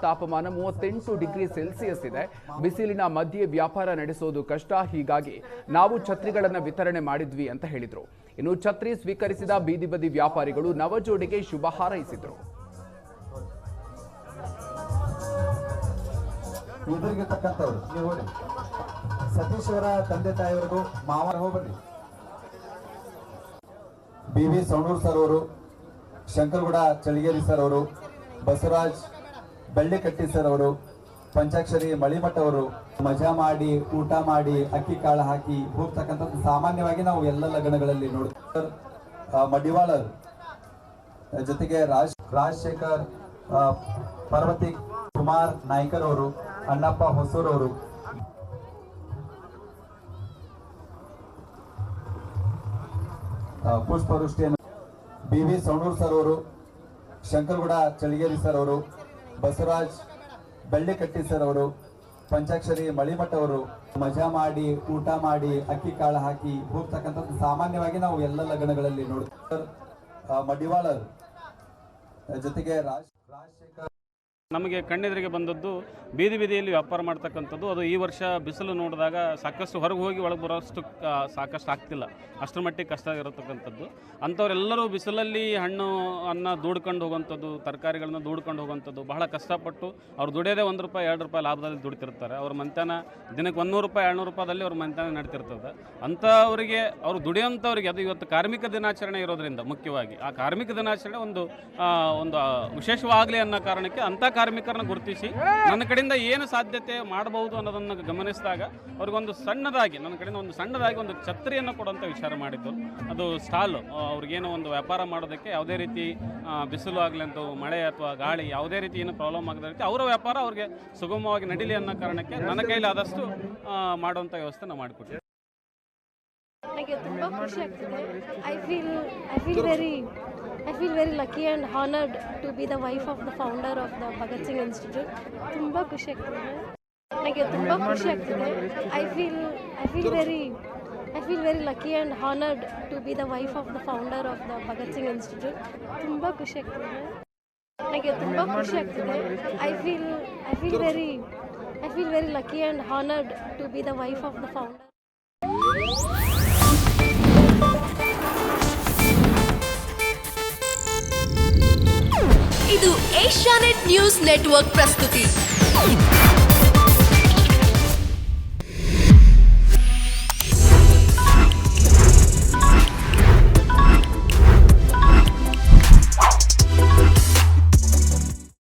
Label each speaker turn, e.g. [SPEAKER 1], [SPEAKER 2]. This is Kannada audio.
[SPEAKER 1] ತಾಪಮಾನ 38 ಡಿಗ್ರಿ ಸೆಲ್ಸಿಯಸ್ ಇದೆ. ಬಿಸಿಲಿನ ಮಧ್ಯೆ ವ್ಯಾಪಾರ ನಡೆಸೋದು ಕಷ್ಟ, ಹೀಗಾಗಿ ನಾವು ಛತ್ರಿಗಳನ್ನು ವಿತರಣೆ ಮಾಡಿದ್ವಿ ಅಂತ ಹೇಳಿದ್ರು. ಇನ್ನು ಛತ್ರಿ ಸ್ವೀಕರಿಸಿದ ಬೀದಿ ಬದಿ ವ್ಯಾಪಾರಿಗಳು ನವಜೋಡಿಗೆ ಶುಭ ಹಾರೈಸಿದ್ರು.
[SPEAKER 2] ಸತೀಶ್ ಅವರ ತಂದೆ ತಾಯಿಯವರಿಗೂ ಮಾವನ ಹೋಗ್ಬನ್ನಿ. ಬಿ.ವಿ. ಸೌಣೂರ್ ಸರ್ ಅವರು, ಶಂಕರಗೌಡ ಚಳಿಗೇರಿ ಸರ್ ಅವರು, ಬಸವರಾಜ್ ಬೆಳ್ಳಿಕಟ್ಟಿ ಸರ್ ಅವರು, ಪಂಚಾಕ್ಷರಿ ಮಳಿಮಠ ಅವರು ಮಜಾ ಮಾಡಿ ಊಟ ಮಾಡಿ ಅಕ್ಕಿ ಕಾಳು ಹಾಕಿ ಹೋಗ್ತಕ್ಕಂಥದ್ದು ಸಾಮಾನ್ಯವಾಗಿ ನಾವು ಎಲ್ಲ ಲಗ್ನಗಳಲ್ಲಿ ನೋಡ್ತೀವಿ. ಮಡಿವಾಳರ್ ಜೊತೆಗೆ ರಾಜಶೇಖರ್ ಪಾರ್ವತಿ ಕುಮಾರ್ ನಾಯ್ಕರ್ ಅವರು, ಅಣ್ಣಪ್ಪ ಹೊಸೂರ್ ಅವರು, ಪುಷ್ಪವೃಷ್ಟಿಯನ್ನು ಬಿ.ವಿ. ಸೌಣೂರ್ ಸರ್ ಅವರು, ಶಂಕರಗೌಡ ಚಳಿಗೇರಿ ಸರ್ ಅವರು, ಬಸವರಾಜ್ ಬೆಳ್ಳಿಕಟ್ಟಿ ಸರ್ ಅವರು, ಪಂಚಾಕ್ಷರಿ ಮಳಿಮಠ ಅವರು ಮಜಾ ಮಾಡಿ ಊಟ ಮಾಡಿ ಅಕ್ಕಿ ಕಾಳು ಹಾಕಿ ಹೋಗ್ತಕ್ಕಂಥದ್ದು ಸಾಮಾನ್ಯವಾಗಿ ನಾವು ಎಲ್ಲ ಲಗ್ನಗಳಲ್ಲಿ ನೋಡ್ತೀವಿ. ಮಡಿವಾಳರ್ ಜೊತೆಗೆ ರಾಜಶೇಖರ್
[SPEAKER 3] ನಮಗೆ ಕಣ್ಣೆದುರಿಗೆ ಬಂದದ್ದು ಬೀದಿ ಬೀದಿಯಲ್ಲಿ ವ್ಯಾಪಾರ ಮಾಡ್ತಕ್ಕಂಥದ್ದು. ಅದು ಈ ವರ್ಷ ಬಿಸಿಲು ನೋಡಿದಾಗ ಸಾಕಷ್ಟು ಹೊರಗೆ ಹೋಗಿ ಒಳಗೆ ಬರೋಷ್ಟು ಸಾಕಷ್ಟು ಆಗ್ತಿಲ್ಲ, ಅಷ್ಟರ ಮಟ್ಟಿಗೆ ಕಷ್ಟ ಇರತಕ್ಕಂಥದ್ದು. ಅಂಥವರೆಲ್ಲರೂ ಬಿಸಿಲಲ್ಲಿ ಹಣ್ಣು ಅನ್ನ ದೂಡ್ಕೊಂಡು ಹೋಗುವಂಥದ್ದು, ತರಕಾರಿಗಳನ್ನ ದೂಡ್ಕೊಂಡು ಹೋಗುವಂಥದ್ದು, ಬಹಳ ಕಷ್ಟಪಟ್ಟು ಅವ್ರು ದುಡಿಯೋದೇ ₹1 ₹2 ಲಾಭದಲ್ಲಿ ದುಡಿತಿರ್ತಾರೆ. ಅವ್ರ ಮಂತ್ಯಾನ ದಿನಕ್ಕೆ ₹100 ₹200 ಅವ್ರ ಮಂತ್ಯಾನ ನಡೀತಿರ್ತದೆ. ಅಂಥವರಿಗೆ ಅವರು ದುಡಿಯೋಂಥವ್ರಿಗೆ, ಅದು ಇವತ್ತು ಕಾರ್ಮಿಕ ದಿನಾಚರಣೆ ಇರೋದ್ರಿಂದ ಮುಖ್ಯವಾಗಿ ಆ ಕಾರ್ಮಿಕ ದಿನಾಚರಣೆ ಒಂದು ವಿಶೇಷವಾಗಲಿ ಅನ್ನೋ ಕಾರಣಕ್ಕೆ ಅಂಥ ಕಾರ್ಮಿಕರನ್ನ ಗುರುತಿಸಿ ನನ್ನ ಕಡೆಯಿಂದ ಏನು ಸಾಧ್ಯತೆ ಮಾಡಬಹುದು ಅನ್ನೋದನ್ನು ಗಮನಿಸಿದಾಗ ಅವ್ರಿಗೊಂದು ಸಣ್ಣದಾಗಿ ನನ್ನ ಕಡೆಯಿಂದ ಒಂದು ಸಣ್ಣದಾಗಿ ಒಂದು ಛತ್ರಿಯನ್ನು ಕೊಡುವಂಥ ವಿಚಾರ ಮಾಡಿದ್ದು. ಅದು ಸ್ಟಾಲ್, ಅವ್ರಿಗೇನೋ ಒಂದು ವ್ಯಾಪಾರ ಮಾಡೋದಕ್ಕೆ ಯಾವುದೇ ರೀತಿ ಬಿಸಿಲು ಆಗಲಿ ಅಂತ ಮಳೆ ಅಥವಾ ಗಾಳಿ ಯಾವುದೇ ರೀತಿ ಏನು ಪ್ರಾಬ್ಲಮ್ ಆಗದ ರೀತಿ ಅವರ ವ್ಯಾಪಾರ ಅವ್ರಿಗೆ ಸುಗಮವಾಗಿ ನಡೀಲಿ ಅನ್ನೋ ಕಾರಣಕ್ಕೆ ನನ್ನ ಕೈಲಿ ಆದಷ್ಟು ಮಾಡುವಂಥ ವ್ಯವಸ್ಥೆ ನಾವು ಮಾಡಿಕೊಡ್ತೀವಿ.
[SPEAKER 4] ನನಗೆ ತುಂಬ ಖುಷಿ ಆಗ್ತಿದೆ. I feel very lucky and honored to be the wife of the founder of the Bhagat Singh Institute. ತುಂಬ ಖುಷಿ ಆಗ್ತಿದೆ. ನನಗೆ ತುಂಬ ಖುಷಿ ಆಗ್ತಿದೆ. I feel very lucky and honored to be the wife of the founder of the Bhagat Singh Institute. ತುಂಬ ಖುಷಿ ಆಗ್ತಿದೆ. ನನಗೆ ತುಂಬ ಖುಷಿ ಆಗ್ತಿದೆ. I feel very lucky and honored to be the wife of the founder.
[SPEAKER 5] ಇದು ಏಷ್ಯಾನೆಟ್ ನ್ಯೂಸ್ ನೆಟ್ವರ್ಕ್ ಪ್ರಸ್ತುತಿ.